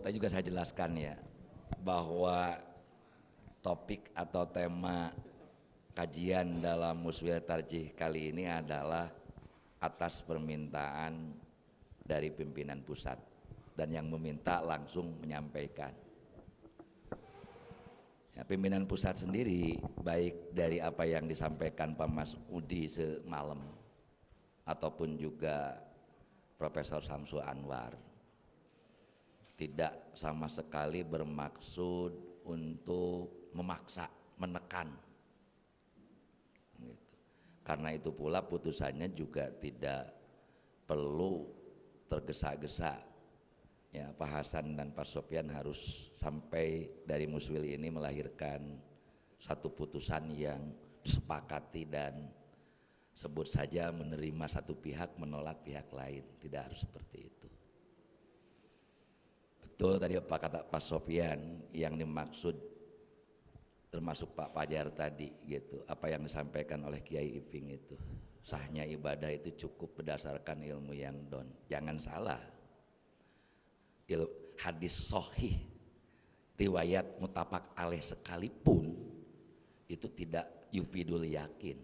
Tadi juga saya jelaskan ya, bahwa topik atau tema kajian dalam Muswil Tarjih kali ini adalah atas permintaan dari pimpinan pusat, dan yang meminta langsung menyampaikan. Ya, pimpinan pusat sendiri, baik dari apa yang disampaikan Pak Mas Udi semalam ataupun juga Profesor Samsul Anwar, tidak sama sekali bermaksud untuk memaksa, menekan gitu. Karena itu pula putusannya juga tidak perlu tergesa-gesa ya. Pak Hasan dan Pak Sofyan harus sampai dari Muswil ini melahirkan satu putusan yang disepakati dan sebut saja menerima satu pihak, menolak pihak lain. Tidak harus seperti itu. Betul tadi apa kata Pak Sofyan, yang dimaksud termasuk Pak Fajar tadi gitu, apa yang disampaikan oleh Kiai Iping itu, sahnya ibadah itu cukup berdasarkan ilmu yang don. Jangan salah, hadis sahih riwayat mutafaq alaih sekalipun itu tidak yufidul yakin.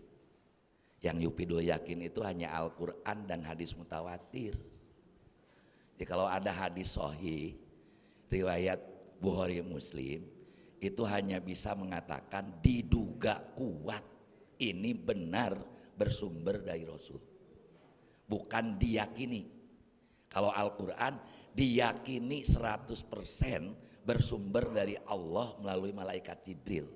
Yang yufidul yakin itu hanya Al-Quran dan hadis mutawatir. Jadi kalau ada hadis sahih riwayat Bukhari Muslim, itu hanya bisa mengatakan diduga kuat ini benar bersumber dari Rasul, bukan diyakini. Kalau Al-Quran diyakini 100% bersumber dari Allah melalui malaikat Jibril.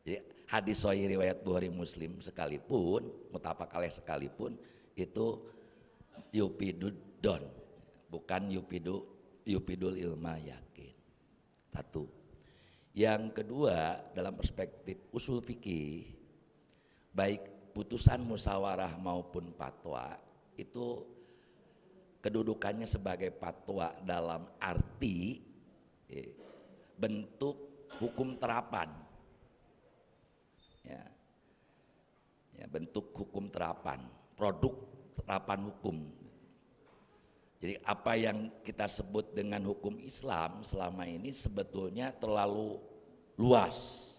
Jadi hadis sahih riwayat Bukhari Muslim sekalipun, mutafaq alaih sekalipun, itu yupidudon, bukan yupidul ilma yakin. Satu. Yang kedua, dalam perspektif usul fikih, baik putusan musyawarah maupun fatwa itu kedudukannya sebagai fatwa dalam arti bentuk hukum terapan ya, bentuk hukum terapan, produk terapan hukum. Jadi apa yang kita sebut dengan hukum Islam selama ini sebetulnya terlalu luas.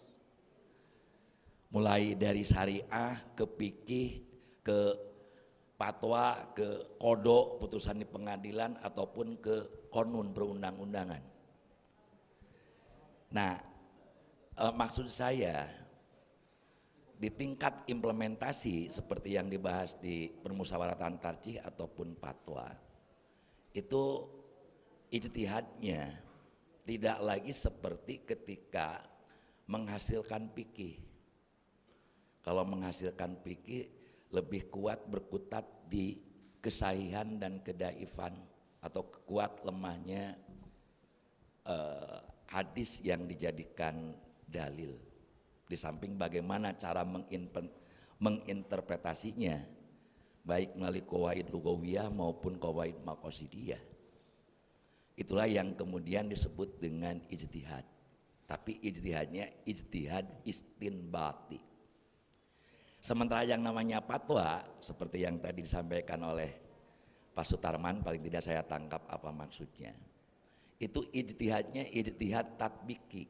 Mulai dari syariah ke fikih, ke fatwa, ke kodok putusan di pengadilan, ataupun ke konun perundang-undangan. Nah, maksud saya di tingkat implementasi seperti yang dibahas di permusyawaratan tarjih ataupun fatwa, itu ijtihadnya tidak lagi seperti ketika menghasilkan fikih. Kalau menghasilkan fikih lebih kuat berkutat di kesahihan dan kedaifan atau kuat lemahnya hadis yang dijadikan dalil. Di samping bagaimana cara menginterpretasinya, baik melalui qawaid lugawiyah maupun qawaid maqasidiyah. Itulah yang kemudian disebut dengan ijtihad. Tapi ijtihadnya ijtihad istinbati. Sementara yang namanya fatwa, seperti yang tadi disampaikan oleh Pak Sutarman, paling tidak saya tangkap apa maksudnya. Itu ijtihadnya ijtihad tatbiki.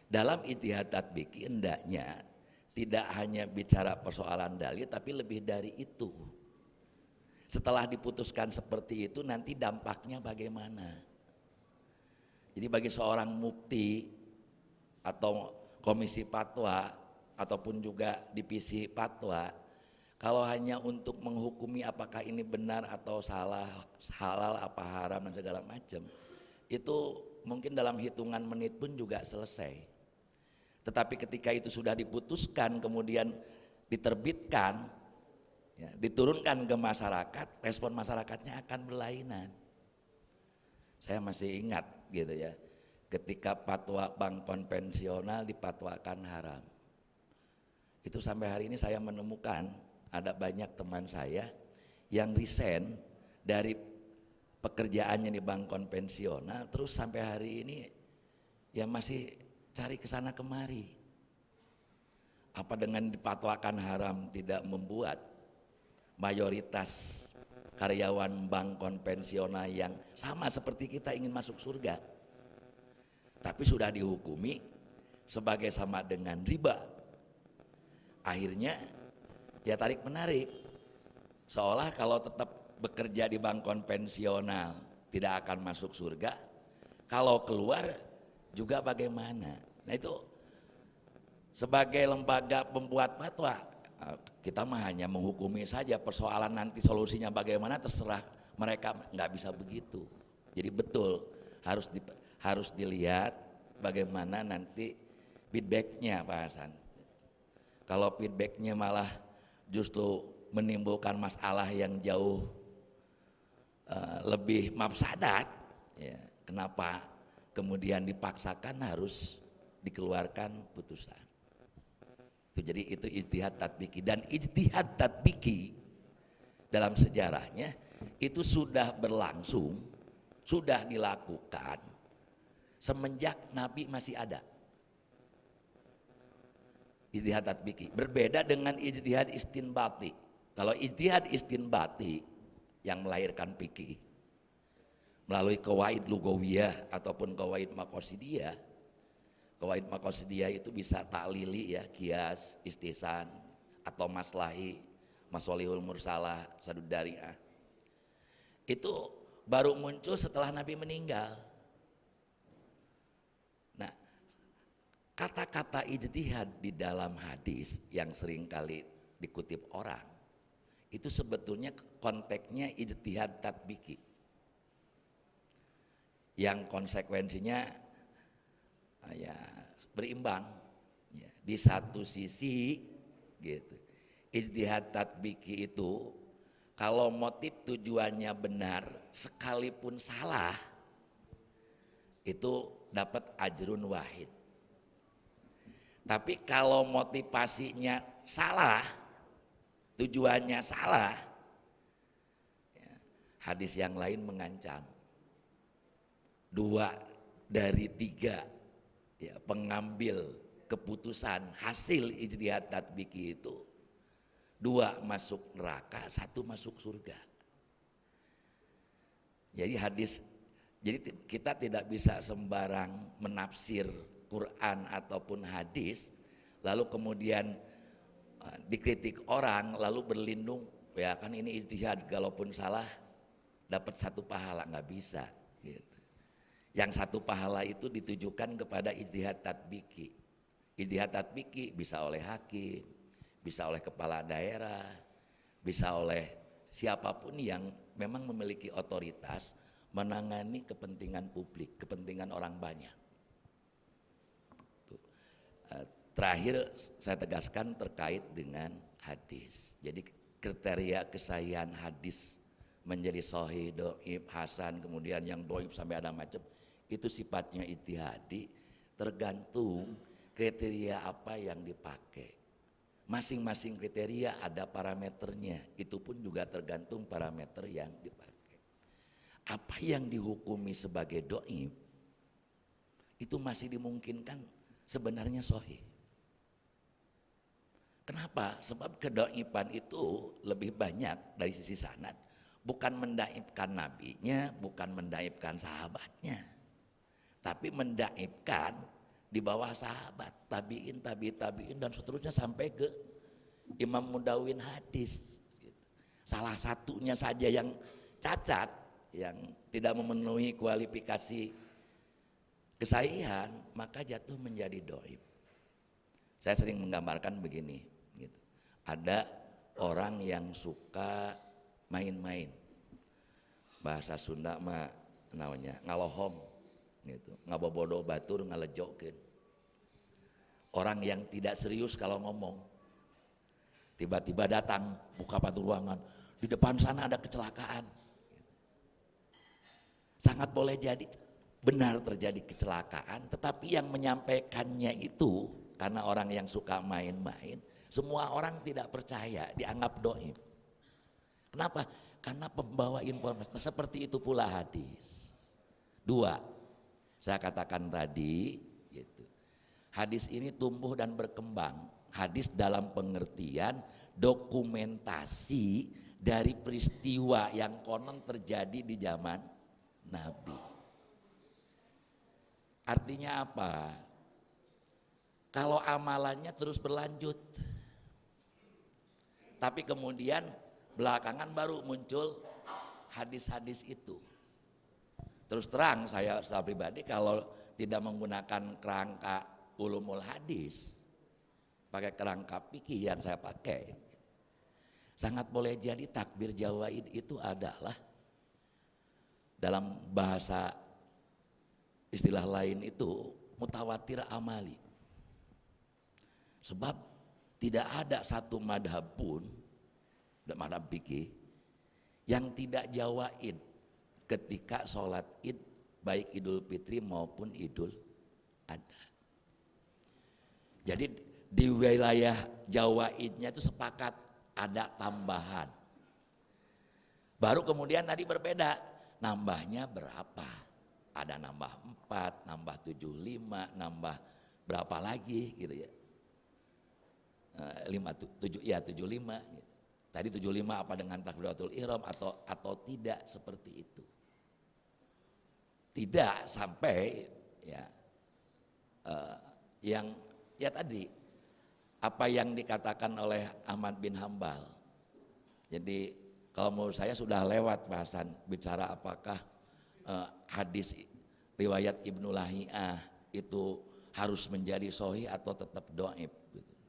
Dalam ijtihad tatbiki hendaknya tidak hanya bicara persoalan dalil, tapi lebih dari itu. Setelah diputuskan seperti itu, nanti dampaknya bagaimana? Jadi bagi seorang mufti atau komisi fatwa ataupun juga divisi fatwa, kalau hanya untuk menghukumi apakah ini benar atau salah, halal apa haram dan segala macam, itu mungkin dalam hitungan menit pun juga selesai. Tetapi ketika itu sudah diputuskan, kemudian diterbitkan, ya, diturunkan ke masyarakat, respon masyarakatnya akan berlainan. Saya masih ingat gitu ya, ketika fatwa bank konvensional dipatwakan haram. Itu sampai hari ini saya menemukan ada banyak teman saya yang resign dari pekerjaannya di bank konvensional, terus sampai hari ini ya masih cari kesana kemari. Apa dengan dipatwakan haram tidak membuat mayoritas karyawan bank konvensional yang sama seperti kita ingin masuk surga, tapi sudah dihukumi sebagai sama dengan riba. Akhirnya ya tarik menarik, seolah kalau tetap bekerja di bank konvensional tidak akan masuk surga, kalau keluar juga bagaimana. Nah itu sebagai lembaga pembuat fatwa, kita mah hanya menghukumi saja, persoalan nanti solusinya bagaimana terserah mereka, nggak bisa begitu. Jadi betul harus dilihat bagaimana nanti feedbacknya Pak Hasan. Kalau feedbacknya malah justru menimbulkan masalah yang jauh lebih mafsadat, ya, kenapa kemudian dipaksakan harus dikeluarkan putusan. Jadi itu ijtihad tatbiki, dan ijtihad tatbiki dalam sejarahnya itu sudah berlangsung, sudah dilakukan semenjak Nabi masih ada. Ijtihad tatbiki berbeda dengan ijtihad istinbati. Kalau ijtihad istinbati yang melahirkan fikih melalui qawaid lugawiyah ataupun qawaid maqasidiyah. Qawaid maqasidiyah itu bisa ta'lili ya, qiyas, istihsan atau maslahi, masolihul mursalah, sadud dari'ah. Itu baru muncul setelah Nabi meninggal. Nah, kata-kata ijtihad di dalam hadis yang seringkali dikutip orang itu sebetulnya konteksnya ijtihad tatbiki, yang konsekuensinya ya berimbang ya. Di satu sisi gitu, ijtihad tatbiki itu kalau motif tujuannya benar sekalipun salah itu dapat ajrun wahid. Tapi kalau motivasinya salah, tujuannya salah, ya, hadis yang lain mengancam 2 dari 3 ya, pengambil keputusan hasil ijtihad tatbiki itu 2 masuk neraka, 1 masuk surga. Jadi kita tidak bisa sembarang menafsir Quran ataupun hadis lalu kemudian dikritik orang lalu berlindung ya kan ini ijtihad, kalaupun salah dapat 1 pahala, nggak bisa gitu. Yang 1 pahala itu ditujukan kepada ijtihad tatbiki. Ijtihad tatbiki bisa oleh hakim, bisa oleh kepala daerah, bisa oleh siapapun yang memang memiliki otoritas menangani kepentingan publik, kepentingan orang banyak. Terakhir saya tegaskan terkait dengan hadis. Jadi kriteria kesahihan hadis menjadi sahih, dhaif, hasan, kemudian yang dhaif sampai ada macam, itu sifatnya ijtihadi, tergantung kriteria apa yang dipakai. Masing-masing kriteria ada parameternya, itu pun juga tergantung parameter yang dipakai. Apa yang dihukumi sebagai dhaif itu masih dimungkinkan sebenarnya sahih. Kenapa? Sebab kedhaifan itu lebih banyak dari sisi sanad, bukan mendaifkan nabinya, bukan mendaifkan sahabatnya, tapi mendaifkan di bawah sahabat, tabiin, tabiin dan seterusnya sampai ke Imam Mudawwin hadis. Salah satunya saja yang cacat, yang tidak memenuhi kualifikasi kesahihan, maka jatuh menjadi dhaif. Saya sering menggambarkan begini, gitu. Ada orang yang suka main-main, bahasa Sunda mah namanya ngalohong, gitu, ngabobodo batur ngalejokeun. Orang yang tidak serius kalau ngomong, tiba-tiba datang buka pintu ruangan, di depan sana ada kecelakaan. Sangat boleh jadi benar terjadi kecelakaan, tetapi yang menyampaikannya itu karena orang yang suka main-main, semua orang tidak percaya, dianggap dhaif. Kenapa? Karena pembawa informasi. Nah, seperti itu pula hadis. Dua, saya katakan tadi, gitu. Hadis ini tumbuh dan berkembang. Hadis dalam pengertian dokumentasi dari peristiwa yang konon terjadi di zaman Nabi. Artinya apa? Kalau amalannya terus berlanjut, tapi kemudian belakangan baru muncul hadis-hadis itu. Terus terang saya secara pribadi kalau tidak menggunakan kerangka ulumul hadis, pakai kerangka fikih yang saya pakai, sangat boleh jadi takbir jawaid itu adalah dalam bahasa istilah lain itu mutawatir amali. Sebab tidak ada satu madhab pun, madhab fikih, yang tidak jawaid ketika sholat id, baik idul fitri maupun idul adha. Jadi di wilayah jawaidnya itu sepakat ada tambahan. Baru kemudian tadi berbeda, nambahnya berapa? Ada nambah 4, nambah 75, nambah berapa lagi gitu ya. 75 gitu. Tadi 75 apa dengan takbiratul ihram atau tidak seperti itu. Tidak sampai ya yang ya tadi apa yang dikatakan oleh Ahmad bin Hambal. Jadi kalau menurut saya sudah lewat bahasan bicara apakah hadis riwayat Ibnu Lahiyah itu harus menjadi sahih atau tetap dhaif.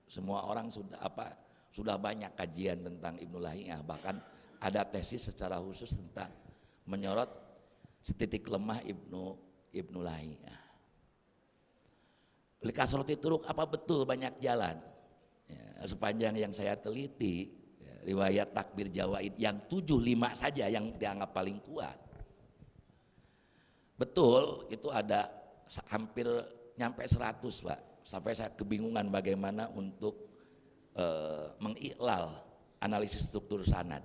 Semua orang sudah banyak kajian tentang Ibnu Lahiyah, bahkan ada tesis secara khusus tentang menyorot setitik lemah Ibnu Lahiyah. Likasroti turuk, apa betul banyak jalan? Ya, sepanjang yang saya teliti, ya, riwayat takbir jawaid yang 75 saja yang dianggap paling kuat. Betul, itu ada hampir nyampe 100 Pak. Sampai saya kebingungan bagaimana untuk mengiklal analisis struktur sanad.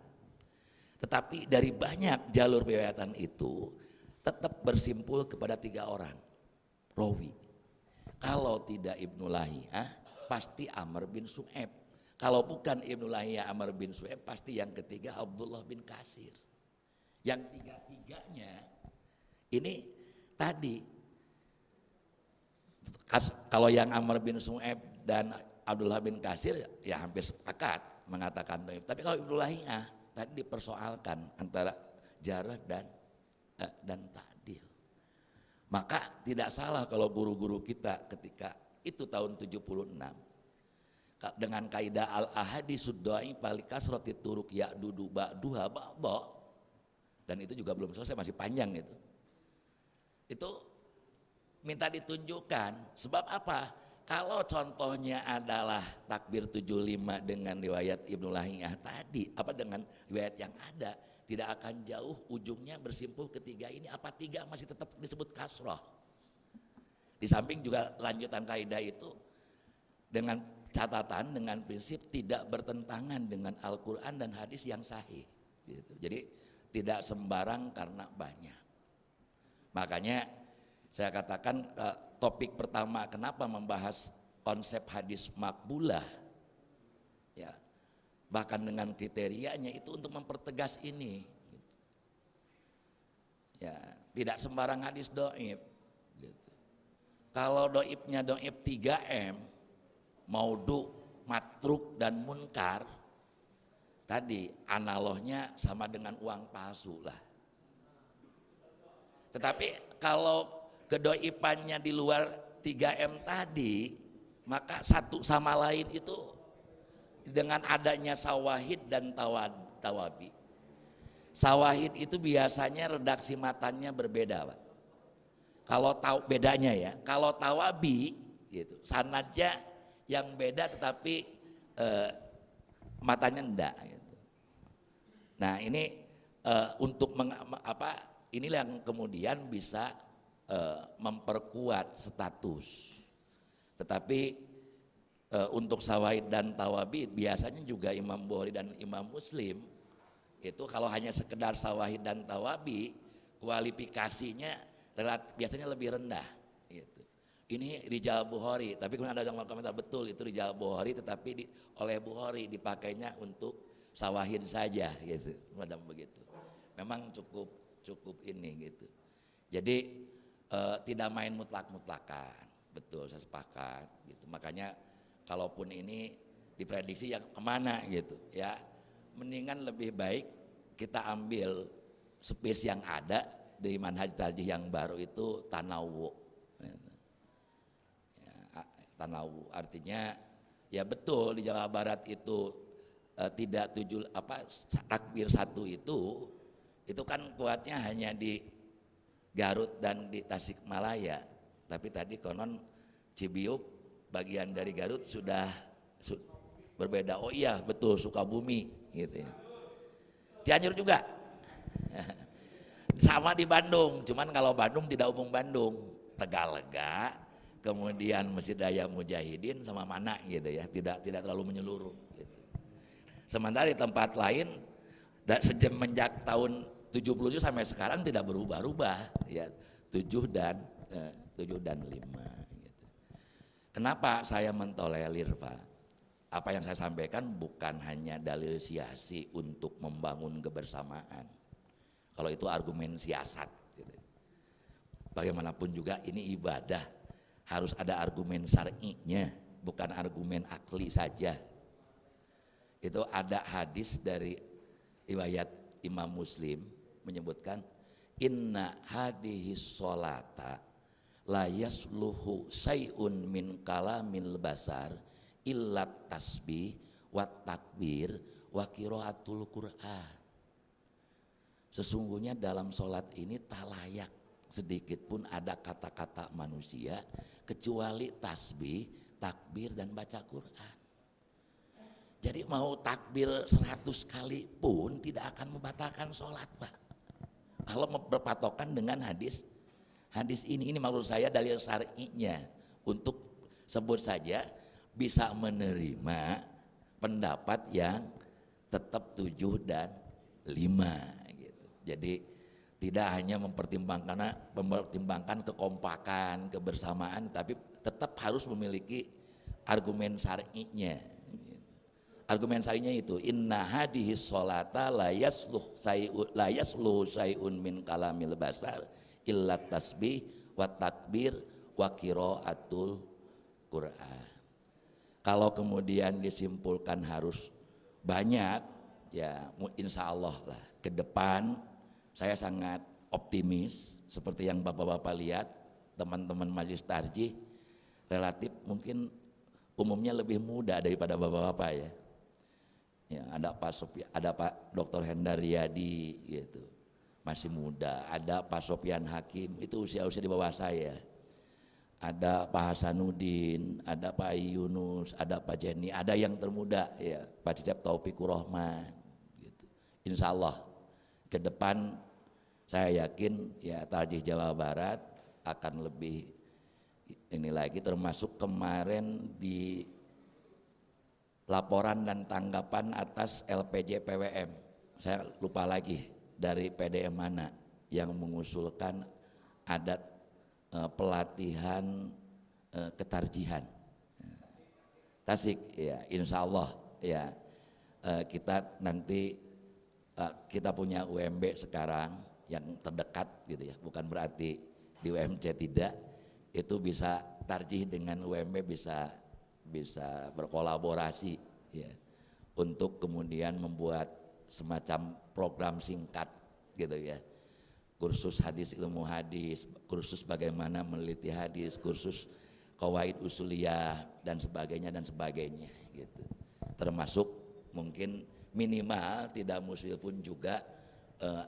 Tetapi dari banyak jalur riwayatan itu tetap bersimpul kepada 3 orang rawi. Kalau tidak Ibnu Lahiyah pasti Amr bin Su'aib. Kalau bukan Ibnu Lahiyah Amr bin Su'aib pasti yang ketiga Abdullah bin Kasir. Yang tiga-tiganya ini tadi, kalau yang Amr bin Su'aib dan Abdullah bin Kasir ya hampir sepakat mengatakan dhaif. Tapi kalau Ibnu Lahiyah tadi dipersoalkan antara jarah dan ta'dil. Maka tidak salah kalau guru-guru kita ketika itu tahun 76 dengan kaidah al-ahaditsud dhaifah li kasrati turuq ya'dudu ba'duha ba'dha, dan itu juga belum selesai, masih panjang itu. Itu minta ditunjukkan. Sebab apa? Kalau contohnya adalah takbir 75 dengan riwayat Ibnu Lahiyah tadi, apa dengan riwayat yang ada, tidak akan jauh ujungnya bersimpul ketiga ini, apa 3 masih tetap disebut kasroh. Di samping juga lanjutan kaidah itu dengan catatan, dengan prinsip tidak bertentangan dengan Al-Quran dan hadis yang sahih gitu. Jadi tidak sembarang karena banyak. Makanya saya katakan topik pertama kenapa membahas konsep hadis makbulah, ya bahkan dengan kriterianya itu untuk mempertegas ini, ya tidak sembarang hadis dhaif gitu. Kalau dhaifnya dhaif 3M, maudhu, matruk dan munkar, tadi analognya sama dengan uang palsu lah. Tetapi kalau kedhoifannya di luar 3M tadi, maka satu sama lain itu dengan adanya sawahid dan tawabi. Sawahid itu biasanya redaksi matanya berbeda Pak. Kalau tahu bedanya ya, kalau tawabi gitu, sanadnya yang beda tetapi matanya enggak gitu. Nah ini untuk inilah yang kemudian bisa memperkuat status. Tetapi untuk sawahid dan tawabi biasanya juga Imam Bukhari dan Imam Muslim Itu kalau hanya sekedar sawahid dan tawabi, kualifikasinya biasanya lebih rendah gitu. Ini Rijal Bukhari, tapi kemudian ada yang komentar betul itu Rijal Bukhari, tetapi oleh Bukhari dipakainya untuk sawahid saja gitu, macam begitu. Memang cukup ini gitu. Jadi tidak main mutlak-mutlakan, betul, saya sepakat gitu. Makanya kalaupun ini diprediksi yang kemana gitu ya, mendingan lebih baik kita ambil space yang ada di manhaj tarjih yang baru itu tanawu. Ya, tanawu artinya ya betul di Jawa Barat itu tidak takbir satu itu kan kuatnya hanya di Garut dan di Tasikmalaya, tapi tadi konon Cibiuk bagian dari Garut sudah berbeda. Oh iya betul, Sukabumi gitu ya. Cianjur juga sama di Bandung, cuman kalau Bandung tidak umum Bandung, Tegalega, kemudian Masjid Raya Mujahidin sama mana gitu ya, tidak terlalu menyeluruh gitu. Sementara di tempat lain semenjak tahun 70 sampai sekarang tidak berubah-ubah ya, 7 dan 5 gitu. Kenapa saya mentolerir Pak? Apa yang saya sampaikan bukan hanya dalil siasi untuk membangun kebersamaan. Kalau itu argumen siasat gitu. Bagaimanapun juga ini ibadah, harus ada argumen syar'inya, bukan argumen akli saja. Itu ada hadis dari riwayat Imam Muslim menyebutkan inna hadhihi sholata la yasluhu sayun min kalamil basar illa tasbih wa takbir wa qiraatul Qur'an. Sesungguhnya dalam sholat ini tak layak sedikit pun ada kata-kata manusia kecuali tasbih, takbir dan baca Quran. Jadi mau takbir 100 kali pun tidak akan membatalkan sholat Pak. Kalau berpatokan dengan hadis ini maksud saya dalil syar'inya untuk sebut saja bisa menerima pendapat yang tetap 7 dan 5 gitu. Jadi tidak hanya mempertimbangkan kekompakan, kebersamaan, tapi tetap harus memiliki argumen syar'inya. Argumen syar'inya itu inna hadhihi sholata la yasluh sayun min kalamil basar illa tasbih wa takbir wa qiraatul Qur'an. Kalau kemudian disimpulkan harus banyak, ya insya Allah lah ke depan saya sangat optimis seperti yang bapak-bapak lihat teman-teman majelis tarjih relatif mungkin umumnya lebih muda daripada bapak-bapak ya. Ya ada Pak Dr. Hendar Riyadi gitu masih muda, ada Pak Sofyan Hakim itu usia-usia di bawah saya. Ada Pak Hasanuddin, ada Pak Yunus, ada Pak Jenny, ada yang termuda ya Pak Cicap Taufikur Rahman gitu. Insya Allah ke depan saya yakin ya tarjih Jawa Barat akan lebih ini lagi, termasuk kemarin di laporan dan tanggapan atas LPJ PWM saya lupa lagi dari PDM mana yang mengusulkan adat pelatihan ketarjihan Tasik ya insya Allah ya kita nanti kita punya UMB sekarang yang terdekat gitu ya, bukan berarti di UMC tidak, itu bisa tarjih dengan UMB bisa berkolaborasi ya untuk kemudian membuat semacam program singkat gitu ya, kursus hadis ilmu hadis, kursus bagaimana meneliti hadis, kursus qawaid usuliyah dan sebagainya gitu. Termasuk mungkin minimal tidak musil pun juga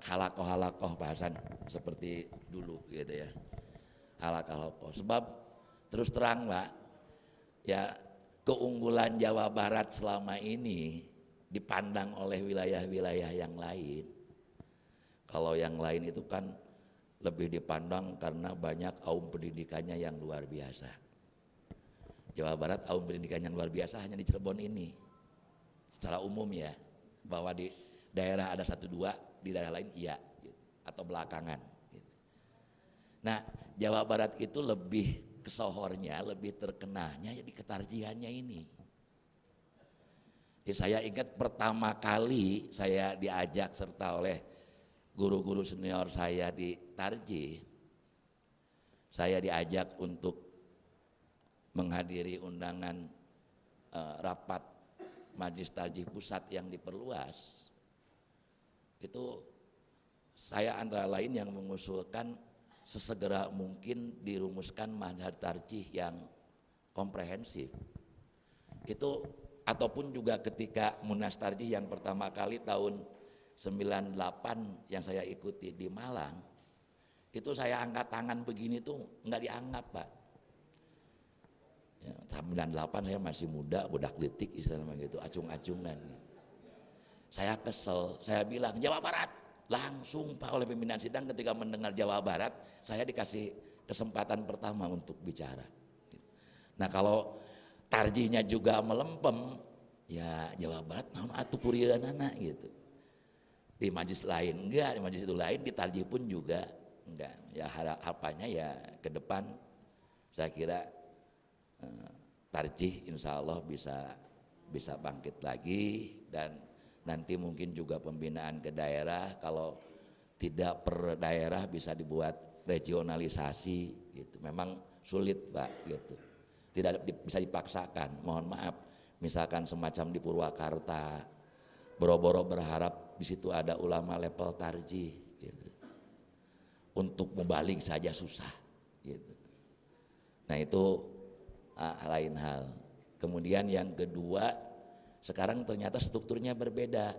halakoh bahasan seperti dulu gitu ya. Halakoh sebab terus terang Pak ya, keunggulan Jawa Barat selama ini dipandang oleh wilayah-wilayah yang lain. Kalau yang lain itu kan lebih dipandang karena banyak aum pendidikannya yang luar biasa. Jawa Barat aum pendidikan yang luar biasa hanya di Cirebon ini. Secara umum ya, bahwa daerah ada 1-2, di daerah lain iya gitu. Atau belakangan gitu. Nah Jawa Barat itu lebih kesohornya, lebih terkenanya ya di ketarjihannya ini. Jadi saya ingat pertama kali saya diajak serta oleh guru-guru senior saya di Tarji, saya diajak untuk menghadiri undangan rapat Majelis Tarji Pusat yang diperluas. Itu saya antara lain yang mengusulkan sesegera mungkin dirumuskan manhaj tarjih yang komprehensif. Itu ataupun juga ketika Munas Tarjih yang pertama kali tahun 98 yang saya ikuti di Malang, itu saya angkat tangan begini tuh nggak dianggap Pak. Ya, 98 saya masih muda, budak litik istilahnya gitu, acung-acungan. Saya kesel, saya bilang Jawa Barat, langsung Pak oleh pimpinan sidang ketika mendengar Jawa Barat, saya dikasih kesempatan pertama untuk bicara. Nah kalau tarjinya juga melempem, ya Jawa Barat nama atuh purieunana gitu. Di majelis lain enggak, di majelis itu lain, di tarji pun juga enggak. Ya harapannya ya ke depan saya kira tarjih insya Allah bisa bangkit lagi, dan nanti mungkin juga pembinaan ke daerah, kalau tidak per daerah bisa dibuat regionalisasi gitu. Memang sulit Pak gitu. Tidak bisa dipaksakan, mohon maaf. Misalkan semacam di Purwakarta, boro-boro berharap di situ ada ulama level tarjih gitu. Untuk membalik saja susah gitu. Nah itu lain hal. Kemudian yang kedua, sekarang ternyata strukturnya berbeda.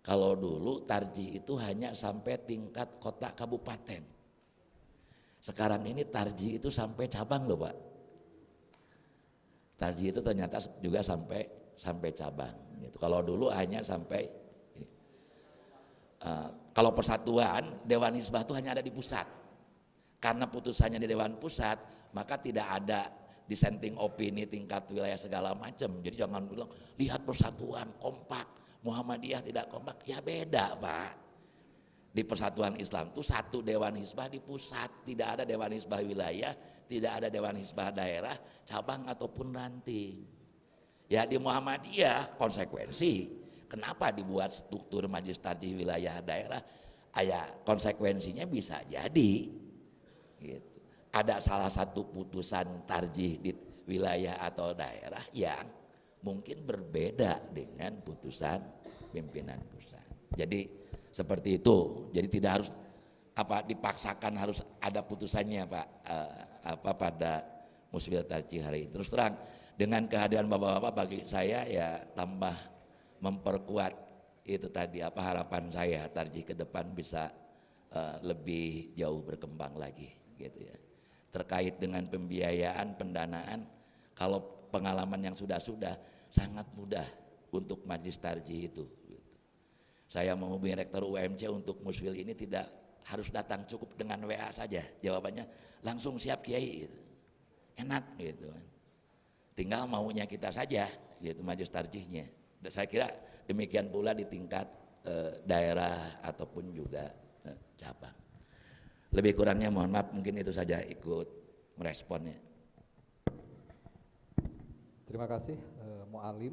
Kalau dulu tarjih itu hanya sampai tingkat kota kabupaten. Sekarang ini tarjih itu sampai cabang loh Pak. Tarjih itu ternyata juga sampai cabang gitu. Kalau dulu hanya sampai kalau persatuan Dewan Hizbah itu hanya ada di pusat. Karena putusannya di Dewan Pusat, maka tidak ada dissenting opini tingkat wilayah segala macam. Jadi jangan bilang lihat persatuan kompak, Muhammadiyah tidak kompak. Ya beda Pak. Di Persatuan Islam itu satu Dewan Hizbah di pusat, tidak ada Dewan Hizbah wilayah, tidak ada Dewan Hizbah daerah, cabang ataupun ranting. Ya di Muhammadiyah konsekuensi, kenapa dibuat struktur majelis tarjih wilayah daerah? Konsekuensinya bisa jadi gitu. Ada salah satu putusan tarjih di wilayah atau daerah yang mungkin berbeda dengan putusan pimpinan pusat. Jadi seperti itu. Jadi tidak harus dipaksakan harus ada putusannya Pak pada musbil tarjih hari ini. Terus terang dengan kehadiran Bapak-bapak bagi saya ya tambah memperkuat itu tadi harapan saya tarjih ke depan bisa lebih jauh berkembang lagi gitu ya. Terkait dengan pembiayaan, pendanaan, kalau pengalaman yang sudah sangat mudah untuk majelis tarjih itu. Saya menghubungi rektor UMC untuk muswil ini tidak harus datang, cukup dengan WA saja, jawabannya langsung siap Kiai gitu. Enak gitu. Tinggal maunya kita saja gitu majelis tarjihnya. Dan saya kira demikian pula di tingkat daerah ataupun juga cabang. Lebih kurangnya mohon maaf, mungkin itu saja ikut meresponnya. Terima kasih Mu'alim.